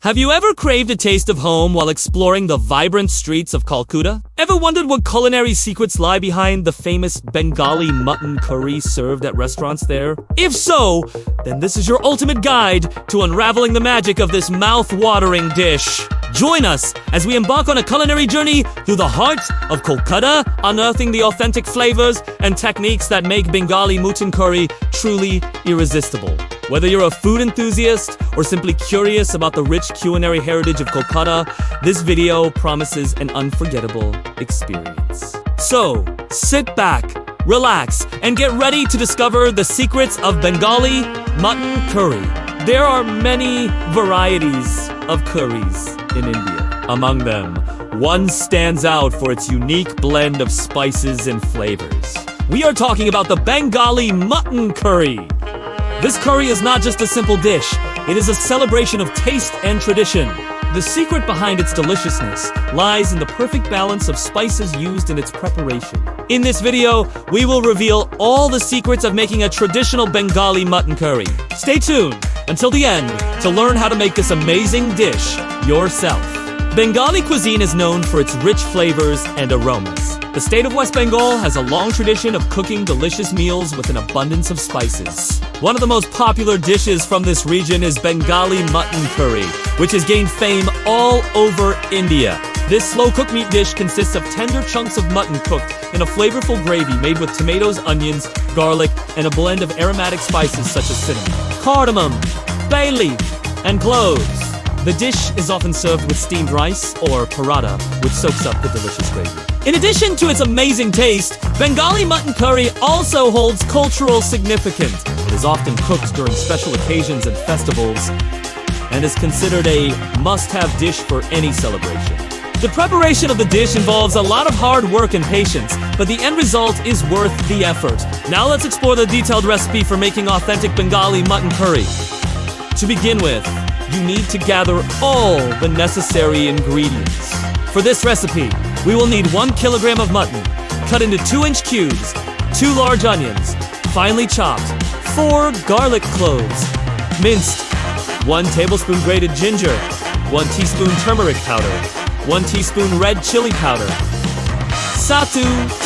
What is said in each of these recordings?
Have you ever craved a taste of home while exploring the vibrant streets of Kolkata? Ever wondered what culinary secrets lie behind the famous Bengali mutton curry served at restaurants there? If so, then this is your ultimate guide to unraveling the magic of this mouth-watering dish. Join us as we embark on a culinary journey through the heart of Kolkata, unearthing the authentic flavors and techniques that make Bengali Mutton curry truly irresistible. Whether you're a food enthusiast or simply curious about the rich culinary heritage of Kolkata, this video promises an unforgettable experience. So, sit back, relax, and get ready to discover the secrets of Bengali mutton curry. There are many varieties of curries in India. Among them, one stands out for its unique blend of spices and flavors. We are talking about the Bengali mutton curry. This curry is not just a simple dish, it is a celebration of taste and tradition. The secret behind its deliciousness lies in the perfect balance of spices used in its preparation. In this video, we will reveal all the secrets of making a traditional Bengali mutton curry. Stay tuned until the end to learn how to make this amazing dish yourself. Bengali cuisine is known for its rich flavors and aromas. The state of West Bengal has a long tradition of cooking delicious meals with an abundance of spices. One of the most popular dishes from this region is Bengali mutton curry, which has gained fame all over India. This slow-cooked meat dish consists of tender chunks of mutton cooked in a flavorful gravy made with tomatoes, onions, garlic, and a blend of aromatic spices such as cinnamon, cardamom, bay leaf, and cloves. The dish is often served with steamed rice or paratha, which soaks up the delicious gravy. In addition to its amazing taste, Bengali mutton curry also holds cultural significance. It is often cooked during special occasions and festivals, and is considered a must-have dish for any celebration. The preparation of the dish involves a lot of hard work and patience, but the end result is worth the effort. Now let's explore the detailed recipe for making authentic Bengali mutton curry. To begin with, you need to gather all the necessary ingredients. For this recipe, we will need 1 kilogram of mutton, cut into 2-inch cubes, 2 large onions, finely chopped, 4 garlic cloves, minced, 1 tablespoon grated ginger, 1 teaspoon turmeric powder, 1 teaspoon red chili powder, 1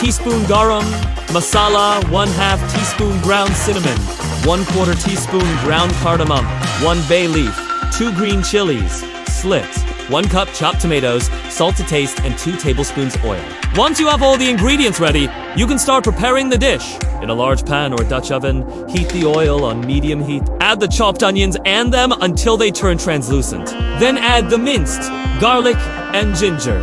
teaspoon garam masala, 1/2 teaspoon ground cinnamon, 1/4 teaspoon ground cardamom, 1 bay leaf, 2 green chilies, slit, 1 cup chopped tomatoes, salt to taste, and 2 tablespoons oil. Once you have all the ingredients ready, you can start preparing the dish. In a large pan or Dutch oven, heat the oil on medium heat. Add the chopped onions and them until they turn translucent. Then add the minced garlic and ginger.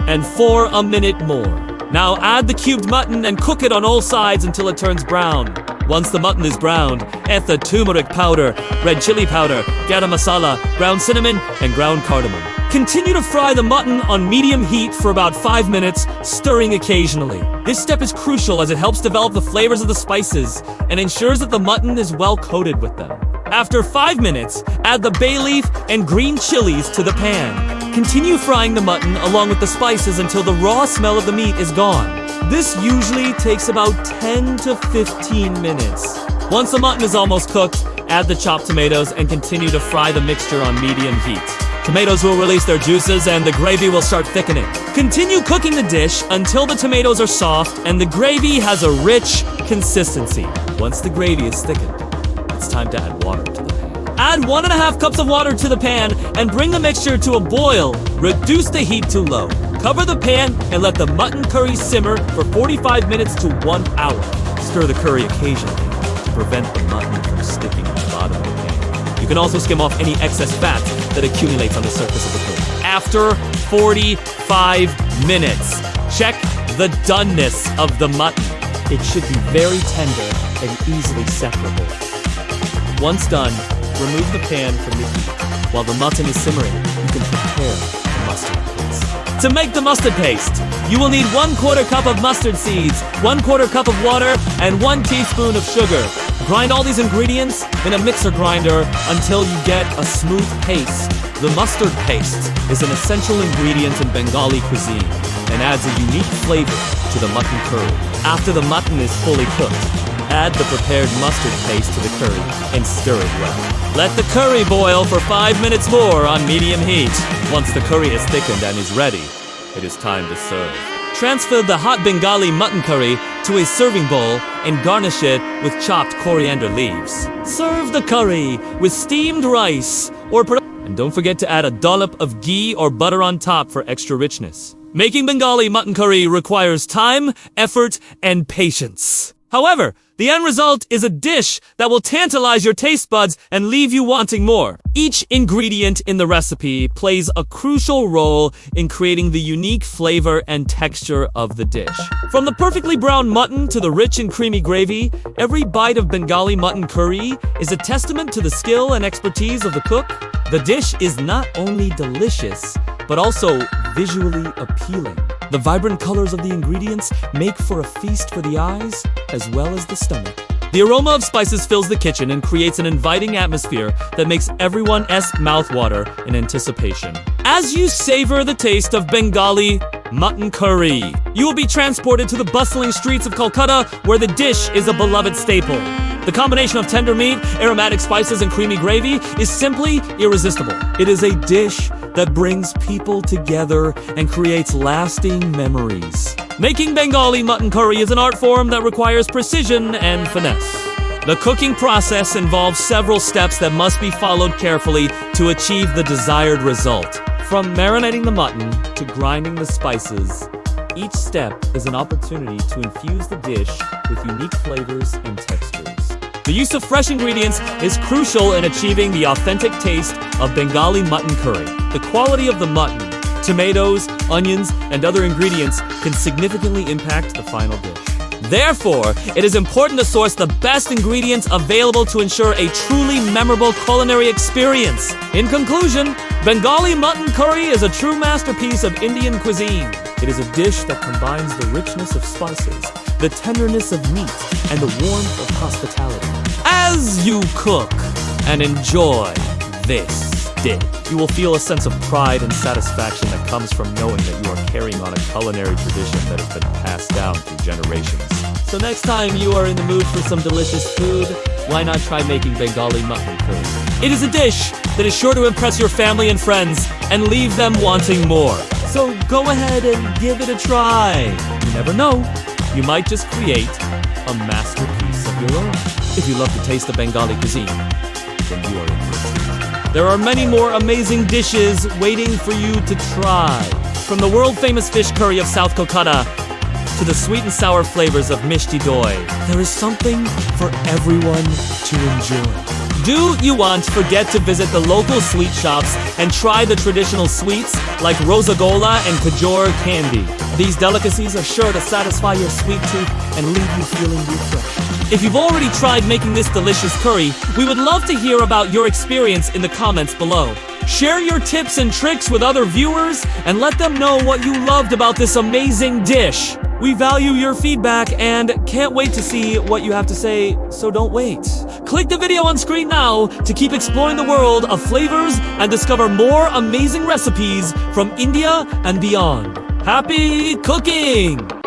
And for a minute more. Now add the cubed mutton and cook it on all sides until it turns brown. Once the mutton is browned, add the turmeric powder, red chili powder, garam masala, ground cinnamon, and ground cardamom. Continue to fry the mutton on medium heat for about 5 minutes, stirring occasionally. This step is crucial as it helps develop the flavors of the spices and ensures that the mutton is well coated with them. After 5 minutes, add the bay leaf and green chilies to the pan. Continue frying the mutton along with the spices until the raw smell of the meat is gone. This usually takes about 10 to 15 minutes. Once the mutton is almost cooked, add the chopped tomatoes and continue to fry the mixture on medium heat. Tomatoes will release their juices and the gravy will start thickening. Continue cooking the dish until the tomatoes are soft and the gravy has a rich consistency. Once the gravy is thickened, it's time to add water to the pan. Add 1.5 cups of water to the pan and bring the mixture to a boil. Reduce the heat to low. Cover the pan and let the mutton curry simmer for 45 minutes to 1 hour. Stir the curry occasionally to prevent the mutton from sticking to the bottom of the pan. You can also skim off any excess fat that accumulates on the surface of the curry. After 45 minutes, check the doneness of the mutton. It should be very tender and easily separable. Once done, remove the pan from the heat. While the mutton is simmering, you can prepare the mustard paste. To make the mustard paste, you will need 1/4 cup of mustard seeds, 1/4 cup of water, and 1 teaspoon of sugar. Grind all these ingredients in a mixer grinder until you get a smooth paste. The mustard paste is an essential ingredient in Bengali cuisine and adds a unique flavor to the mutton curry. After the mutton is fully cooked, Add the prepared mustard paste to the curry and stir it well. Let the curry boil for 5 minutes more on medium heat. Once the curry is thickened and is ready, it is time to serve. Transfer the hot Bengali mutton curry to a serving bowl and garnish it with chopped coriander leaves. Serve the curry with steamed rice and don't forget to add a dollop of ghee or butter on top for extra richness. Making Bengali mutton curry requires time, effort, and patience. However, the end result is a dish that will tantalize your taste buds and leave you wanting more. Each ingredient in the recipe plays a crucial role in creating the unique flavor and texture of the dish. From the perfectly browned mutton to the rich and creamy gravy, every bite of Bengali mutton curry is a testament to the skill and expertise of the cook. The dish is not only delicious, but also visually appealing. The vibrant colors of the ingredients make for a feast for the eyes, as well as the stomach. The aroma of spices fills the kitchen and creates an inviting atmosphere that makes everyone's mouthwater in anticipation. As you savor the taste of Bengali mutton curry, you will be transported to the bustling streets of Kolkata, where the dish is a beloved staple. The combination of tender meat, aromatic spices, and creamy gravy is simply irresistible. It is a dish that brings people together and creates lasting memories. Making Bengali mutton curry is an art form that requires precision and finesse. The cooking process involves several steps that must be followed carefully to achieve the desired result. From marinating the mutton to grinding the spices, each step is an opportunity to infuse the dish with unique flavors and textures. The use of fresh ingredients is crucial in achieving the authentic taste of Bengali mutton curry. The quality of the mutton, tomatoes, onions, and other ingredients can significantly impact the final dish. Therefore, it is important to source the best ingredients available to ensure a truly memorable culinary experience. In conclusion, Bengali mutton curry is a true masterpiece of Indian cuisine. It is a dish that combines the richness of spices, the tenderness of meat, and the warmth of hospitality. As you cook and enjoy this dish, you will feel a sense of pride and satisfaction that comes from knowing that you are carrying on a culinary tradition that has been passed down through generations. So next time you are in the mood for some delicious food, why not try making Bengali mutton curry? It is a dish that is sure to impress your family and friends and leave them wanting more. So go ahead and give it a try. You never know, you might just create a masterpiece of your own. If you love the taste of Bengali cuisine, then you are in for a treat. There are many more amazing dishes waiting for you to try. From the world-famous fish curry of South Kolkata to the sweet and sour flavors of Mishti Doi, there is something for everyone to enjoy. Do you want to forget to visit the local sweet shops and try the traditional sweets like Rosagola and Kajor candy? These delicacies are sure to satisfy your sweet tooth and leave you feeling refreshed. If you've already tried making this delicious curry, we would love to hear about your experience in the comments below. Share your tips and tricks with other viewers and let them know what you loved about this amazing dish. We value your feedback and can't wait to see what you have to say, so don't wait. Click the video on screen now to keep exploring the world of flavors and discover more amazing recipes from India and beyond. Happy cooking!